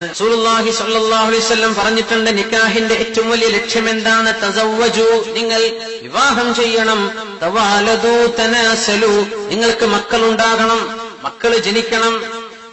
റസൂലുള്ളാഹി സ്വല്ലല്ലാഹു അലൈഹി വസല്ലം പറഞ്ഞിട്ടുണ്ട്, നിക്കാഹിന്റെ ഏറ്റവും വലിയ ലക്ഷ്യം എന്താണ്? തസവ്വജു, നിങ്ങൾ വിവാഹം ചെയ്യണം. തവാലദു തനാസലു, നിങ്ങൾക്ക് മക്കളുണ്ടാകണം, മക്കൾ ജനിക്കണം.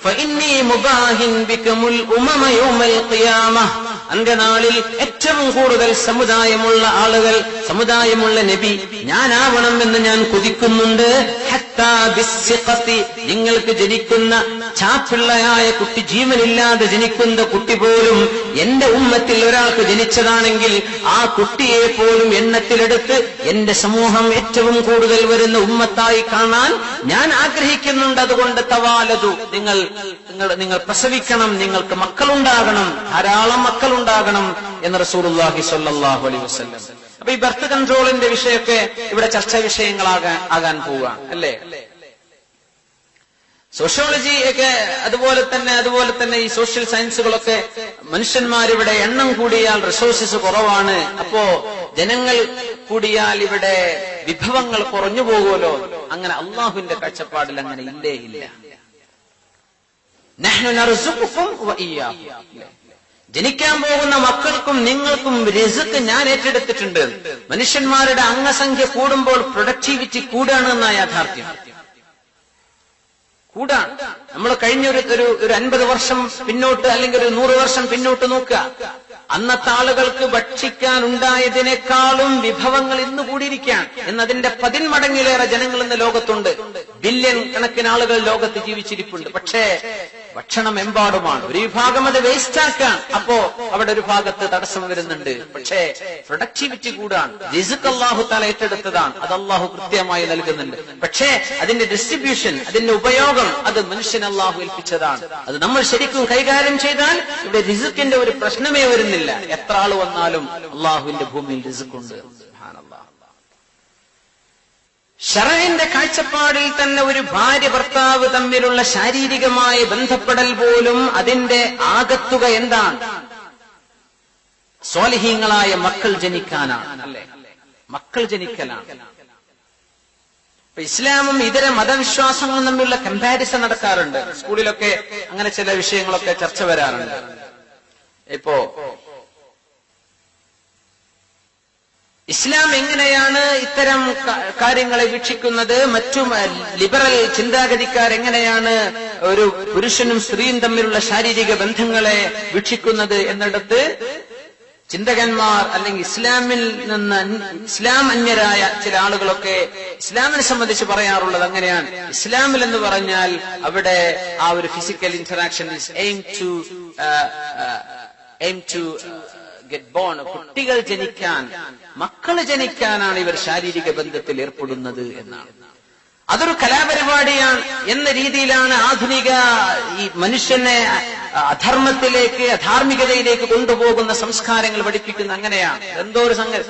ഫഇന്നി മുബാഹിൻ ബികുമുൽ ഉമമ യൗമൽ ഖിയാമഹ, അന്ത്യനാളിൽ ഏറ്റവും കൂടുതൽ സമുദായമുള്ള ആളുകൾ, സമുദായമുള്ള നബി ഞാനാവണമെന്ന് ഞാൻ കൊതിക്കുന്നുണ്ട്. ഹത്താ ബിസ്സിഖത്തി, നിങ്ങൾക്ക് ജനിക്കുന്ന ചാപ്പിള്ളയായ കുട്ടി, ജീവനില്ലാതെ ജനിക്കുന്ന കുട്ടി പോലും എന്റെ ഉമ്മത്തിൽ ഒരാൾക്ക് ജനിച്ചതാണെങ്കിൽ ആ കുട്ടിയെ പോലും എണ്ണത്തിലെടുത്ത് എന്റെ സമൂഹം ഏറ്റവും കൂടുതൽ വരുന്ന ഉമ്മത്തായി കാണാൻ ഞാൻ ആഗ്രഹിക്കുന്നുണ്ട്. അതുകൊണ്ട് തവാലതു, നിങ്ങൾ പ്രസവിക്കണം, നിങ്ങൾക്ക് മക്കളുണ്ടാകണം, ധാരാളം മക്കളുണ്ടാകണം എന്ന് റസൂലുള്ളാഹി സ്വല്ലല്ലാഹു അലൈഹി വസല്ലം. അപ്പൊ ഈ ബർത്ത് കൺട്രോളിന്റെ വിഷയമൊക്കെ ഇവിടെ ചർച്ചാ വിഷയങ്ങളാകാൻ പോവുകയാണ്, അല്ലേ? സോഷ്യോളജി ഒക്കെ അതുപോലെ തന്നെ ഈ സോഷ്യൽ സയൻസുകളൊക്കെ മനുഷ്യന്മാരിവിടെ എണ്ണം കൂടിയാൽ റിസോഴ്സസ് കുറവാണ്, അപ്പോ ജനങ്ങൾ കൂടിയാൽ ഇവിടെ വിഭവങ്ങൾ കുറഞ്ഞു പോകുമല്ലോ. അങ്ങനെ അള്ളാഹുവിന്റെ കാഴ്ചപ്പാടിൽ അങ്ങനെ ഇല്ലേ ഇല്ല. നഹ്നു നർസുഖുകും വഇയ്യാഹും, ജനിക്കാൻ പോകുന്ന മക്കൾക്കും നിങ്ങൾക്കും റിസ്ക് ഞാൻ ഏറ്റെടുത്തിട്ടുണ്ട്. മനുഷ്യന്മാരുടെ അംഗസംഖ്യ കൂടുമ്പോൾ പ്രൊഡക്ടിവിറ്റി കൂടാണ് എന്ന യാഥാർത്ഥ്യം. കൂടാണ്. നമ്മൾ കഴിഞ്ഞ ഒരു 50 വർഷം പിന്നോട്ട് അല്ലെങ്കിൽ ഒരു 100 വർഷം പിന്നോട്ട് നോക്കുക, അന്നത്തെ ആളുകൾക്ക് ഭക്ഷിക്കാൻ ഉണ്ടായതിനേക്കാളും വിഭവങ്ങൾ ഇന്ന് കൂടിയിരിക്കുകയാണ്. എന്നതിന്റെ 10 മടങ്ങിലേറെ ജനങ്ങൾ ഇന്ന് ലോകത്തുണ്ട്. ബില്യൺ കണക്കിന് ആളുകൾ ലോകത്ത് ജീവിച്ചിരിപ്പുണ്ട്. പക്ഷേ ഭക്ഷണം എമ്പാടുമാണ്. ഒരു വിഭാഗം അത് വേസ്റ്റാക്കാൻ, അപ്പോ അവിടെ ഒരു ഭാഗത്ത് തടസ്സം വരുന്നുണ്ട്. പക്ഷേ പ്രൊഡക്ടിവിറ്റി കൂടാണ്. റിസ്ക് അല്ലാഹു തആല ഏറ്റെടുത്തതാണ്, അത് അല്ലാഹു കൃത്യമായി നൽകുന്നുണ്ട്. പക്ഷേ അതിന്റെ ഡിസ്ട്രിബ്യൂഷൻ, അതിന്റെ ഉപയോഗം, അത് മനുഷ്യൻ അല്ലാഹു ഏൽപ്പിച്ചതാണ്. അത് നമ്മൾ ശരിക്കും കൈകാര്യം ചെയ്താൽ ഇവിടെ റിസ്കിന്റെ ഒരു പ്രശ്നമേ വരുന്നില്ല. എത്ര ആള് വന്നാലും അല്ലാഹുവിന്റെ ഭൂമിയിൽ റിസ്ക് ഉണ്ട്. സുബ്ഹാനല്ലാഹ്. ശറഇന്റെ കാഴ്ചപ്പാടിൽ തന്നെ ഒരു ഭാര്യ ഭർത്താവ് തമ്മിലുള്ള ശാരീരികമായ ബന്ധപ്പെടൽ പോലും അതിന്റെ ആകത്തുക എന്താണ്? സ്വാലിഹീങ്ങളായ മക്കൾ ജനിക്കാനാണ്, അല്ലെ? മക്കൾ ജനിക്കലാണ്. ഇസ്ലാമും ഇതര മതവിശ്വാസങ്ങളും തമ്മിലുള്ള കമ്പാരിസൺ നടക്കാറുണ്ട്. സ്കൂളിലൊക്കെ അങ്ങനെ ചില വിഷയങ്ങളൊക്കെ ചർച്ച വരാറുണ്ട്. ഇപ്പോ ഇസ്ലാം എങ്ങനെയാണ് ഇത്തരം കാര്യങ്ങളെ വീക്ഷിക്കുന്നത്, മറ്റു ലിബറൽ ചിന്താഗതിക്കാരെങ്ങനെയാണ് ഒരു പുരുഷനും സ്ത്രീയും തമ്മിലുള്ള ശാരീരിക ബന്ധങ്ങളെ വീക്ഷിക്കുന്നത് എന്നിടത്ത് ചിന്തകന്മാർ അല്ലെങ്കിൽ ഇസ്ലാമിൽ നിന്ന് ഇസ്ലാം അന്യരായ ചില ആളുകളൊക്കെ ഇസ്ലാമിനെ സംബന്ധിച്ച് പറയാറുള്ളത് അങ്ങനെയാണ്. ഇസ്ലാമിൽ എന്ന് പറഞ്ഞാൽ അവിടെ ആ ഒരു physical interaction is aim to get born, കുട്ടികൾ ജനിക്കാൻ, മക്കള് ജനിക്കാനാണ് ഇവർ ശാരീരിക ബന്ധത്തിൽ ഏർപ്പെടുന്നത് എന്നാണ്. അതൊരു കലാപരിപാടിയാണ് എന്ന രീതിയിലാണ് ആധുനിക ഈ മനുഷ്യനെ അധർമ്മത്തിലേക്ക്, അധാർമികതയിലേക്ക് കൊണ്ടുപോകുന്ന സംസ്കാരങ്ങൾ പഠിപ്പിക്കുന്ന അങ്ങനെയാണ്. എന്തോ ഒരു സംഗതി.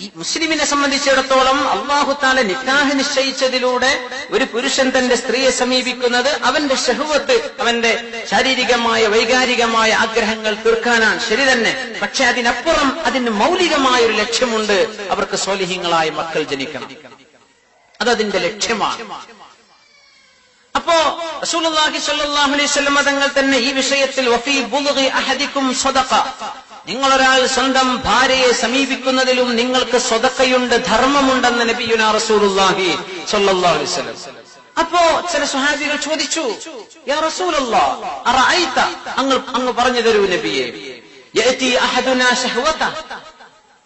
ഈ മുസ്ലിമിനെ സംബന്ധിച്ചിടത്തോളം അല്ലാഹു തആല നിക്കാഹ് നിശ്ചയിച്ചതിലൂടെ ഒരു പുരുഷൻ തന്റെ സ്ത്രീയെ സമീപിക്കുന്നത് അവന്റെ ശഹ്വത്ത്, അവന്റെ ശാരീരികമായ വൈകാരികമായ ആഗ്രഹങ്ങൾ തീർക്കാനാണ്. ശരി തന്നെ. പക്ഷെ അതിനപ്പുറം അതിന് മൗലികമായ ഒരു ലക്ഷ്യമുണ്ട്. അവർക്ക് സ്വാലിഹീങ്ങളായ മക്കൾ ജനിക്കണം. അതതിന്റെ ലക്ഷ്യമാണ്. അപ്പോ റസൂലുള്ളാഹി സ്വല്ലല്ലാഹു അലൈഹി വസല്ലം തങ്ങൾ തന്നെ ഈ വിഷയത്തിൽ വഫീ ബുൽഗി അഹദികും സദഖ, നിങ്ങളൊരാൾ സ്വന്തം ഭാര്യയെ സമീപിക്കുന്നതിലും നിങ്ങൾക്ക് സ്വതക്കയുണ്ട്, ധർമ്മമുണ്ടെന്ന് നബിയുനാ റസൂലുള്ളാഹി സ്വല്ലല്ലാഹു അലൈഹി വസല്ലം. അപ്പോ ചില സ്വഹാബികൾ ചോദിച്ചു, യാ റസൂലല്ലാഹ് അറഅയ്ത, അങ്ങ് പറഞ്ഞു തരൂ നബിയെ, യഅതി അഹദുനാ ശഹ്വത,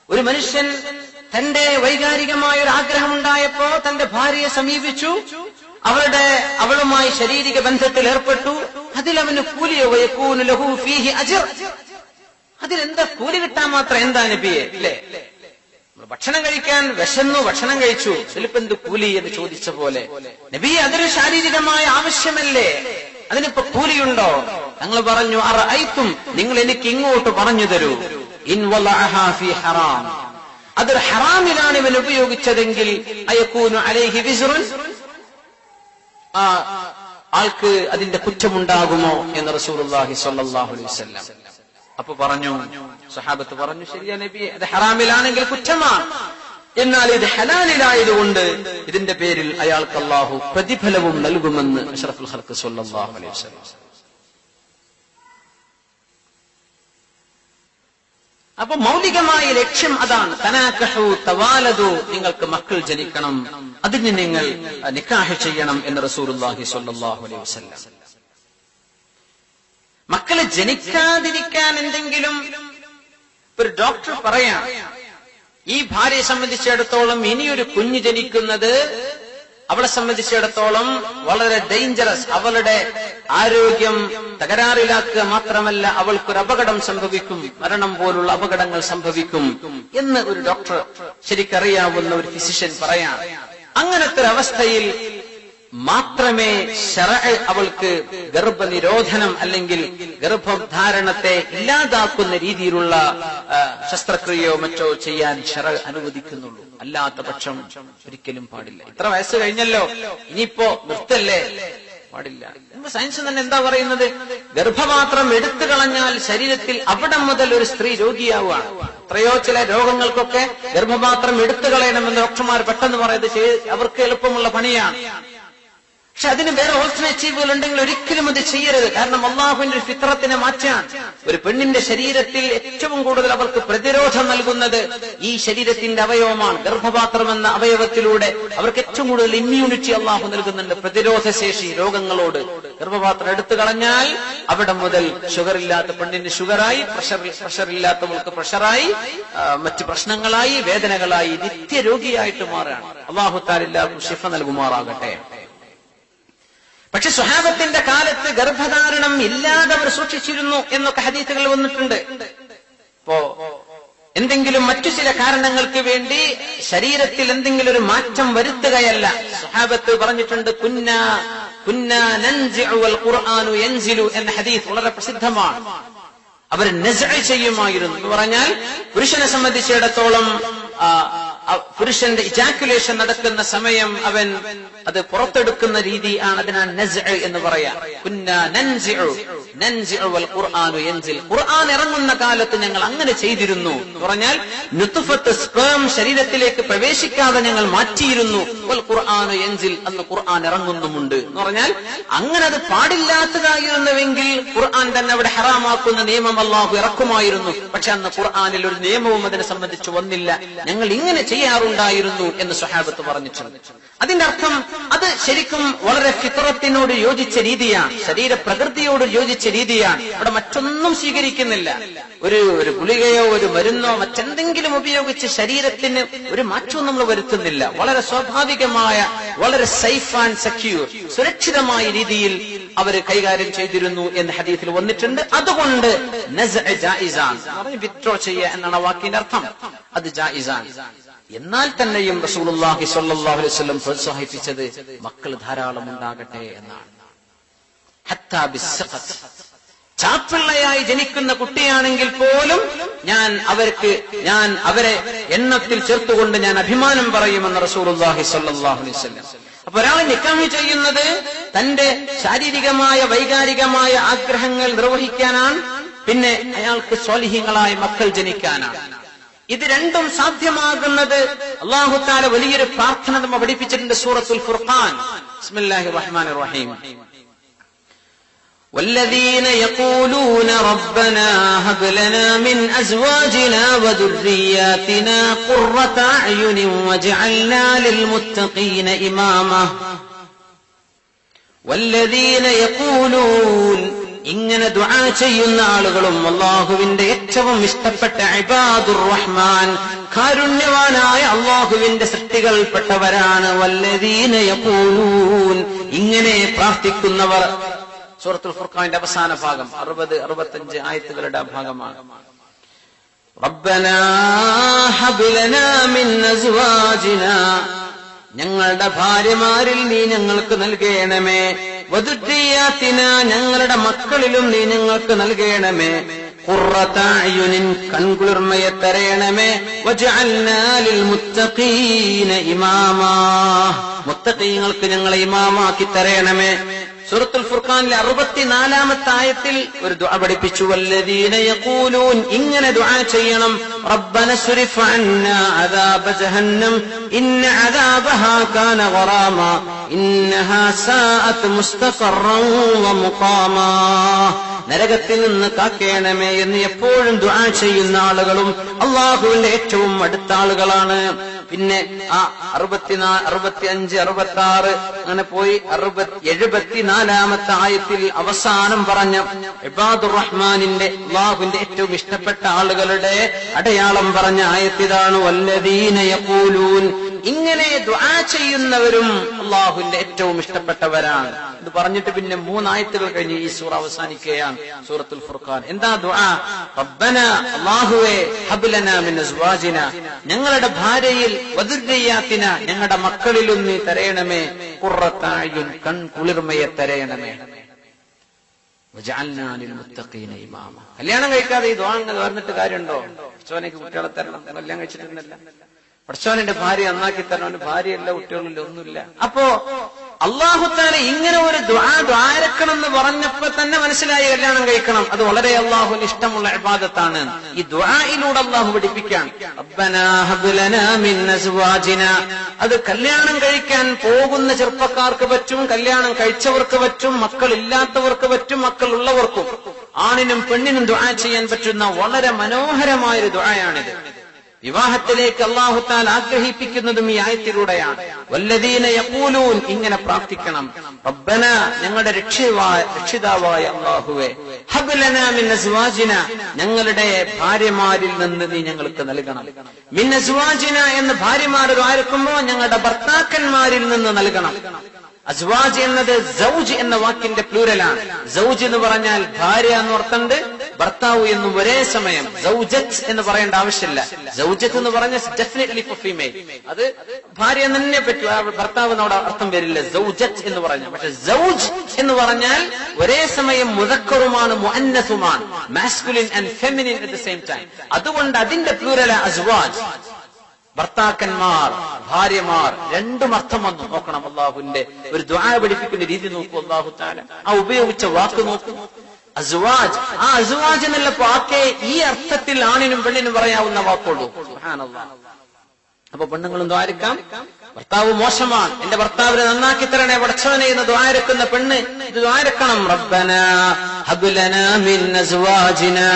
ഒരു മനുഷ്യൻ തന്റെ വൈകാരികമായ ഒരു ആഗ്രഹമുണ്ടായപ്പോ തന്റെ ഭാര്യയെ സമീപിച്ചു, അവളുമായി ശാരീരിക ബന്ധത്തിൽ ഏർപ്പെട്ടു, അതിലവന് കൂലിയോ വയകൂനു ലഹു ഫീഹി അജ്ർ, അതിലെന്താ കൂലി കിട്ടാൻ മാത്രം എന്താ നബിയെ? അല്ലേ, ഭക്ഷണം കഴിക്കാൻ വിശന്നു, ഭക്ഷണം കഴിച്ചു, ഇതിലിപ്പെന്ത് കൂലി എന്ന് ചോദിച്ച പോലെ നബിയെ അതൊരു ശാരീരികമായ ആവശ്യമല്ലേ, അതിനിപ്പോ കൂലിയുണ്ടോ? ഞങ്ങൾ പറഞ്ഞു, അറഅയ്തും, നിങ്ങൾ എനിക്ക് ഇങ്ങോട്ട് പറഞ്ഞു തരൂ, ഇൻ വലഅഹാ ഫീ ഹറാം, അതൊരു ഹറാമിലാണ് ഇവൻ ഉപയോഗിച്ചതെങ്കിൽ അയകൂനു അലൈഹി വിസ്റുൻ, ആ ആൾക്ക് അതിന്റെ കുറ്റമുണ്ടാകുമോ എന്ന് റസൂലുള്ളാഹി സ്വല്ലല്ലാഹു അലൈഹി വസല്ലം. അപ്പൊ പറഞ്ഞു, സഹാബത്ത് പറഞ്ഞു, ശരിയാ നബിയെ, അത് ഹറാമിലാണെങ്കിൽ കുറ്റമാണ്, എന്നാൽ ഇത് ഹലാലിലായതുകൊണ്ട് ഇതിന്റെ പേരിൽ അയാൾക്ക് അല്ലാഹു പ്രതിഫലവും നൽകുമെന്ന് അഷ്റഫുൽ ഖൽഖ് സ്വല്ലല്ലാഹു അലൈഹി വസല്ലം. അപ്പൊ മൗലികമായ ലക്ഷ്യം അതാണ്. തനാകഹു തവാലദു, നിങ്ങൾക്ക് മക്കൾ ജനിക്കണം, അതിന് നിങ്ങൾ നിക്കാഹ് ചെയ്യണം എന്ന് റസൂലുള്ളാഹി സ്വല്ലല്ലാഹു അലൈഹി വസല്ലം. മക്കള് ജനിക്കാതിരിക്കാൻ എന്തെങ്കിലും ഒരു ഡോക്ടർ പറയാം, ഈ ഭാര്യയെ സംബന്ധിച്ചിടത്തോളം ഇനിയൊരു കുഞ്ഞ് ജനിക്കുന്നത് അവളെ സംബന്ധിച്ചിടത്തോളം വളരെ ഡേഞ്ചറസ്, അവളുടെ ആരോഗ്യം തകരാറിലാക്കുക മാത്രമല്ല, അവൾക്കൊരു അപകടം സംഭവിക്കും, മരണം പോലുള്ള അപകടങ്ങൾ സംഭവിക്കും എന്ന് ഒരു ഡോക്ടർ, ശരിക്കറിയാവുന്ന ഒരു ഫിസിഷ്യൻ പറയാം. അങ്ങനത്തെ ഒരു അവസ്ഥയിൽ മാത്രമേ ശറഅ് അവൾക്ക് ഗർഭനിരോധനം അല്ലെങ്കിൽ ഗർഭധാരണത്തെ ഇല്ലാതാക്കുന്ന രീതിയിലുള്ള ശസ്ത്രക്രിയയോ മറ്റോ ചെയ്യാൻ ശറഅ് അനുവദിക്കുന്നുള്ളൂ. അല്ലാത്ത പക്ഷം ഒരിക്കലും പാടില്ല. ഇത്ര വയസ്സ് കഴിഞ്ഞല്ലോ, ഇനിയിപ്പോ നിർത്തല്ലേ, പാടില്ല. സയൻസ് തന്നെ എന്താ പറയുന്നത്? ഗർഭപാത്രം എടുത്തു കളഞ്ഞാൽ ശരീരത്തിൽ അവിടെ മുതൽ ഒരു സ്ത്രീ രോഗിയാവുകയാണ്. എത്രയോ ചില രോഗങ്ങൾക്കൊക്കെ ഗർഭപാത്രം എടുത്തു കളയണമെന്ന് ഡോക്ടർമാർ പെട്ടെന്ന് പറയുന്നത് അവർക്ക് എളുപ്പമുള്ള പണിയാണ്. പക്ഷെ അതിന് വേറെ ഓൾട്ടർനേറ്റീവുകൾ ഉണ്ടെങ്കിൽ ഒരിക്കലും അത് ചെയ്യരുത്. കാരണം അള്ളാഹുവിന്റെ ഒരു ഫിത്രത്തിനെ മാറ്റാൻ, ഒരു പെണ്ണിന്റെ ശരീരത്തിൽ ഏറ്റവും കൂടുതൽ അവർക്ക് പ്രതിരോധം നൽകുന്നത് ഈ ശരീരത്തിന്റെ അവയവമാണ്. ഗർഭപാത്രം എന്ന അവയവത്തിലൂടെ അവർക്ക് ഏറ്റവും കൂടുതൽ ഇമ്മ്യൂണിറ്റി അള്ളാഹു നൽകുന്നുണ്ട്, പ്രതിരോധ ശേഷി രോഗങ്ങളോട്. ഗർഭപാത്രം എടുത്തു കളഞ്ഞാൽ അവിടെ മുതൽ ഷുഗർ ഇല്ലാത്ത പെണ്ണിന് ഷുഗറായി, പ്രഷർ ഇല്ലാത്തവൾക്ക് പ്രഷറായി, മറ്റു പ്രശ്നങ്ങളായി, വേദനകളായി, നിത്യരോഗിയായിട്ട് മാറുകയാണ്. അള്ളാഹു തആല എല്ലാവർക്കും ശിഫ നൽകുമാറാകട്ടെ. പക്ഷെ സ്വഹാബത്തിന്റെ കാലത്ത് ഗർഭധാരണം ഇല്ലാതെ അവർ സൂക്ഷിച്ചിരുന്നു എന്നൊക്കെ ഹദീസുകൾ വന്നിട്ടുണ്ട്. ഇപ്പോ എന്തെങ്കിലും മറ്റു ചില കാരണങ്ങൾക്ക് വേണ്ടി ശരീരത്തിൽ എന്തെങ്കിലും ഒരു മാറ്റം വരുത്തുകയല്ല. സ്വഹാബത്ത് പറഞ്ഞിട്ടുണ്ട്, കുന്നാ നൻസിഉ വൽ ഖുർആനു യൻസിലു എന്ന ഹദീസ് വളരെ പ്രസിദ്ധമാണ്. അവർ നസ്അ ചെയ്യുമായിരുന്നു എന്ന് പറഞ്ഞാൽ പുരുഷനെ സംബന്ധിച്ചിടത്തോളം പുരുഷന്റെ ഇജാക്കുലേഷൻ നടക്കുന്ന സമയം അവൻ അത് പുറത്തെടുക്കുന്ന രീതി ആണ്, അതിനാണ് നസ്അ എന്ന് പറയാം. കുന്നാ നൻസിഉ വൽ ഖുർആനു യൻസിൽ, ഖുർആൻ ഇറങ്ങുന്ന കാലത്ത് ഞങ്ങൾ അങ്ങനെ ചെയ്തിരുന്നു എന്ന് പറഞ്ഞാൽ നുത്ഫത്ത് സ്പേം ശരീരത്തിലേക്ക് പ്രവേശിക്കാതെ ഞങ്ങൾ മാറ്റിയിരുന്നു. വൽ ഖുർആനു യൻസിൽ, അന്ന് ഖുർആൻ ഇറങ്ങുന്നുമുണ്ട് എന്ന് പറഞ്ഞാൽ അങ്ങനെ അത് പാടില്ലാത്തതായിരുന്നുവെങ്കിൽ ഖുർആൻ തന്നെ അവിടെ ഹറാമാക്കുന്ന നിയമം അല്ലാഹു ഇറക്കുമായിരുന്നു. പക്ഷെ അന്ന് ഖുർആനിൽ ഒരു നിയമവും അതിനെ സംബന്ധിച്ച് വന്നില്ല. ഞങ്ങൾ ഇങ്ങനെ ചെയ്യാറുണ്ടായിരുന്നു എന്ന് സ്വഹാബത്ത് പറഞ്ഞിട്ടുണ്ട്. അതിന്റെ അർത്ഥം അത് ശരിക്കും വളരെ ഫിത്രത്തിനോട് യോജിച്ച രീതിയാണ്, ശരീരപ്രകൃതിയോട് യോജിച്ച രീതിയാണ്. അവിടെ മറ്റൊന്നും സ്വീകരിക്കുന്നില്ല. ഒരു ഗുളികയോ ഒരു മരുന്നോ മറ്റെന്തെങ്കിലും ഉപയോഗിച്ച് ശരീരത്തിന് ഒരു മാറ്റവും നമ്മൾ വരുത്തുന്നില്ല. വളരെ സ്വാഭാവികമായ, വളരെ സേഫ് ആൻഡ് സെക്യൂർ, സുരക്ഷിതമായ രീതിയിൽ അവർ കൈകാര്യം ചെയ്തിരുന്നു എന്ന് ഹദീസിൽ വന്നിട്ടുണ്ട്. അതുകൊണ്ട് നസ്അ ജായിസാൻ, വിത്ഡ്രോ ചെയ്യുക എന്നാണ് വാക്കിന്റെ അർത്ഥം. അത് ജായിസാൻ. എന്നാൽ തന്നെയും റസൂലുള്ളാഹി സ്വല്ലല്ലാഹു അലൈഹി വസല്ലം പ്രോത്സാഹിപ്പിച്ചത് മക്കൾ ധാരാളം ഉണ്ടാകട്ടെ എന്നാണ്. ഹത്താ ബിസ്സഖത്ത്, ചാപ്പിള്ളയായി ജനിക്കുന്ന കുട്ടിയാണെങ്കിൽ പോലും ഞാൻ അവരെ എണ്ണത്തിൽ ചേർത്തുകൊണ്ട് ഞാൻ അഭിമാനം പറയുമെന്ന് റസൂലുള്ളാഹി സ്വല്ലല്ലാഹു അലൈഹി വസല്ലം. അപ്പൊ ഒരാൾ നിക്കാഹ് ചെയ്യുന്നത് തന്റെ ശാരീരികമായ വൈകാരികമായ ആഗ്രഹങ്ങൾ നിർവഹിക്കാനാണ്, പിന്നെ അയാൾക്ക് സ്വാലിഹീങ്ങളായ മക്കൾ ജനിക്കാനാണ്. ഇത് രണ്ടും സാധ്യമാകുന്നത് അല്ലാഹു തആല വലിയൊരു പ്രാർത്ഥന നമ്മെ പഠിപ്പിച്ചിട്ടുണ്ട് സൂറത്തുൽ ഫുർഖാൻ. ബിസ്മില്ലാഹിർ റഹ്മാനിർ റഹീം. والذين يقولون ربنا هب لنا من أزواجنا وذرياتنا قرة أعين واجعلنا للمتقين إماما. والذين يقولون, ഇങ്ങനെ ദുആ ചെയ്യുന്ന ആളുകളും അല്ലാഹുവിന്റെ ഏറ്റവും ഇഷ്ടപ്പെട്ട ഇബാദുർ റഹ്മാൻ, കാരുണ്യവാനായ അല്ലാഹുവിന്റെ സൃഷ്ടികൾപ്പെട്ടവരാണ്. വല്ലദീന യഖൂലൂൻ, ഇങ്ങനെ പ്രാർത്ഥിക്കുന്നവർ. സൂറത്തുൽ ഫുർഖാനിന്റെ അവസാന ഭാഗം 60-65 ആയത്തുകളുടെ ഭാഗമാണ്. റബ്ബനാ ഹബ് ലനാ മിൻ അസ്വാജിനാ, ഞങ്ങളുടെ ഭാര്യമാരിൽ നീ ഞങ്ങൾക്ക് നൽകണമേ. വദുരിയാത്തിനാ, ഞങ്ങളുടെ മക്കളിലും നീ ഞങ്ങൾക്ക് നൽകണമേ. ഖുർറത അയുനിൻ, കൺകുളിർമയെ തരയണമേ. വജഅൽനാ ലിൽ മുത്തഖീന ഇമാമാ, മുത്തഖീങ്ങൾക്ക് ഞങ്ങളെ ഇമാമാക്കി തരയണമേ. സൂറത്തുൽ ഫുർഖാനിലെ 64-ാമത്തെ ആയത്തിൽ ഒരു ദുആ പഠിപ്പിച്ചു. വല്ലദീന യഖൂലൂൻ, ഇങ്ങനെ ദുആ ചെയ്യണം. റബ്ബന സ്രിഫ് അന്നാ അദാബ ജഹന്നം ഇന്ന അദാബഹാ കാന ഗറാമാ ഇന്നഹാ സാഅത് മുസ്തഖറൻ വ മുഖാമാ. നരകത്തിൽ നിന്ന് കാക്കേണമേ എന്ന് എപ്പോഴും ദുആ ചെയ്യുന്ന ആളുകളും അള്ളാഹുവിന്റെ ഏറ്റവും അടുത്ത ആളുകളാണ്. പിന്നെ ആ 64, 65, 66 അങ്ങനെ പോയി 74-ാമത്തെ ആയത്തിൽ അവസാനം പറഞ്ഞ ഇബാദുർ റഹ്മാനിന്റെ അല്ലാഹുവിന്റെ ഏറ്റവും ഇഷ്ടപ്പെട്ട ആളുകളുടെ അടയാളം പറഞ്ഞ ആയത്തിതാണ് വല്ലദീന യഖൂലൂൻ. ഇങ്ങനെ ദുആ ചെയ്യുന്നവരും അല്ലാഹുവിന്റെ ഏറ്റവും ഇഷ്ടപ്പെട്ടവരാണ്. ഇത് പറഞ്ഞിട്ട് പിന്നെ 3 ആയത്തുകൾ കഴിഞ്ഞ് ഈ സൂറ അവസാനിക്കുകയാണ്, സൂറത്തുൽ ഫുർഖാൻ. എന്താ ദുആ? റബ്ബന, അല്ലാഹുവേ, ഹബ് ലനാ മിൻ അസ്വാജിന, ഞങ്ങളുടെ ഭാര്യയിൽ വദുർരിയാത്തിന, ഞങ്ങളുടെ മക്കളിലും നീ തരയണമേ, ഖുർറത അയുൻ, കൺ കുളിർമയെ തരയണമേ, വജഅൽനാ ലിൽ മുത്തഖീന ഇമാമ. കല്യാണം കഴിക്കാതെ ഈ ദുആ അങ്ങ് പറഞ്ഞിട്ട് കാര്യമുണ്ടോ? പടച്ചോനേക്ക് കുട്ടികളെ തരണം, കല്യാണം കഴിച്ചിട്ടില്ല. പടച്ചോനെ ഭാര്യ നന്നാക്കി തരണം, ഭാര്യയല്ല, കുട്ടികളില്ല, ഒന്നുമില്ല. അപ്പോ അല്ലാഹു തആല ഇങ്ങനെ ഒരു ദ്വാരക്കണം എന്ന് പറഞ്ഞപ്പോ തന്നെ മനസ്സിലായി കല്യാണം കഴിക്കണം. അത് വളരെ അല്ലാഹുവിന് ഇഷ്ടമുള്ള ഇബാദത്താണ്. ഈ ദുആയിലൂടെ അല്ലാഹു പഠിപ്പിക്കാൻ റബ്ബനാ ഹബ് ലനാ മിൻ അസ്വാജിന. അത് കല്യാണം കഴിക്കാൻ പോകുന്ന ചെറുപ്പക്കാർക്ക് പറ്റും, കല്യാണം കഴിച്ചവർക്ക് പറ്റും, മക്കളില്ലാത്തവർക്ക് പറ്റും, മക്കളുള്ളവർക്കും, ആണിനും പെണ്ണിനും ദുആ ചെയ്യാൻ പറ്റുന്ന വളരെ മനോഹരമായൊരു ദുആയാണിത്. വിവാഹത്തിലേക്ക് അല്ലാഹു തആല ആഗ്രഹിപ്പിക്കുന്നതും ഈ ആയത്തിലൂടെയാണ്. വല്ലദീന യഖൂലൂൻ, ഇങ്ങനെ പ്രാർത്ഥിക്കണം. റബ്ബന, ഞങ്ങളുടെ രക്ഷിതാവായ അല്ലാഹുവേ, ഹബ് ലനാ മിൻ അസ്വാജിന, ഞങ്ങളുടെ ഭാര്യമാരിൽ നിന്ന് നീ ഞങ്ങൾക്ക് നൽകണം. മിൻ അസ്വാജിന എന്ന് ഭാര്യമാർ ആയിരിക്കുമ്പോൾ ഞങ്ങളുടെ ഭർത്താക്കന്മാരിൽ നിന്ന് നൽകണം. അസ്വാജ് എന്നത് സൗജ് എന്ന വാക്കിന്റെ പ്ലൂരലാണ്. സൗജ് എന്ന് പറഞ്ഞാൽ ഭാര്യ എന്ന് അർത്ഥമുണ്ട്, ഭർത്താവ് എന്നും ഒരേ സമയം. സൗജത്ത് എന്ന് പറയേണ്ട ആവശ്യമില്ല. സൗജത്ത് എന്ന് പറഞ്ഞാൽ ഡെഫിനറ്റ്ലി ഫോർ ഫീമെയിൽ, അത് ഭാര്യ തന്നെ പറ്റും, ഭർത്താവ് എന്നോട് അർത്ഥം വരില്ല സൗജത്ത് എന്ന് പറഞ്ഞാൽ. പക്ഷെ സൗജ് എന്ന് പറഞ്ഞാൽ ഒരേ സമയം മുദക്കറുമാണ് മുഅന്നസുമാണ്, masculine and feminine at the same time. അതുകൊണ്ട് അതിന്റെ പ്ലൂരല അസ്വാജ്. ഭർത്താക്കന്മാർ, ഭാര്യമാർ, രണ്ടും അർത്ഥം വന്നു. നോക്കണം, അള്ളാഹുവിന്റെ ഒരു ദുആ പഠിപ്പിക്കുന്ന രീതി നോക്കൂ. അല്ലാഹു തആല ആ ഉപയോഗിച്ച വാക്ക് നോക്കൂ, അസ്വാജ്. ആ അസ്വാജ് എന്നുള്ള വാക്കേ ഈ അർത്ഥത്തിൽ ആണിനും പെണ്ണിനും പറയാവുന്ന വാക്കുള്ളൂ. സുബ്ഹാനല്ലാഹ്. അപ്പൊ പെണ്ണുങ്ങളും ദ്വാരക്കാം. ഭർത്താവ് മോശമാണ്, എന്റെ ഭർത്താവിനെ നന്നാക്കി തരണേ പടച്ചവനെ എന്ന് ദ്വാരക്കുന്ന പെണ്ണ് ഇത് ദ്വാരക്കണം. റബ്ബനാ ഹബ് ലനാ മിൻ അസ്വാജിനാ.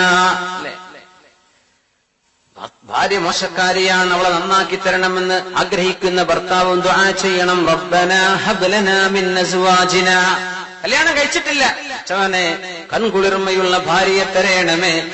ഭാര്യ മോശക്കാരിയാണ്, അവളെ നന്നാക്കി തരണമെന്ന് ആഗ്രഹിക്കുന്ന ഭർത്താവും ദുആ ചെയ്യണം. റബ്ബനാ ഹബ് ലനാ മിൻ അസ്വാജിനാ. കല്യാണം കഴിച്ചിട്ടില്ല, ചവനെ കൺകുളിർമയുള്ള ഭാര്യയെ തരയണമേ,